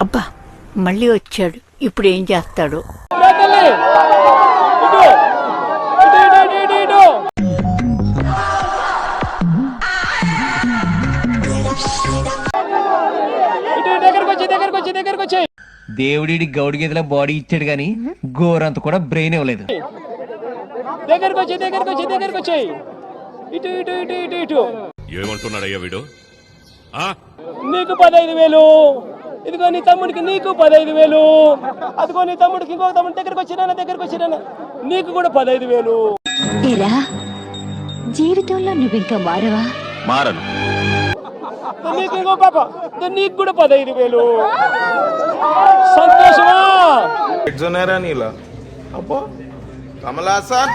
అబ్బా మళ్ళీ వచ్చాడు, ఇప్పుడు ఏం చేస్తాడు? దేవుడి గౌడి గేదెల బాడీ ఇచ్చాడు గాని గోరంత కూడా బ్రెయిన్ ఇవ్వలేదు. ఏమంటున్నాడయ్యా వీడు? నీకు 15,000, ఇదిగో నీ తమ్ముడికి నీకు 15,000, అదిగో నీ తమ్ముడికి ఇంకొక తమ్ముడి దగ్గరకు వచ్చినా నీకు కూడా 15,000. జీవితంలో నువ్వింకా మారవా? మారను. నీకు ఇంకో పాప, నీకు కూడా 15,000. సంతోషమా? నీలా అబ్బో కమలాసన్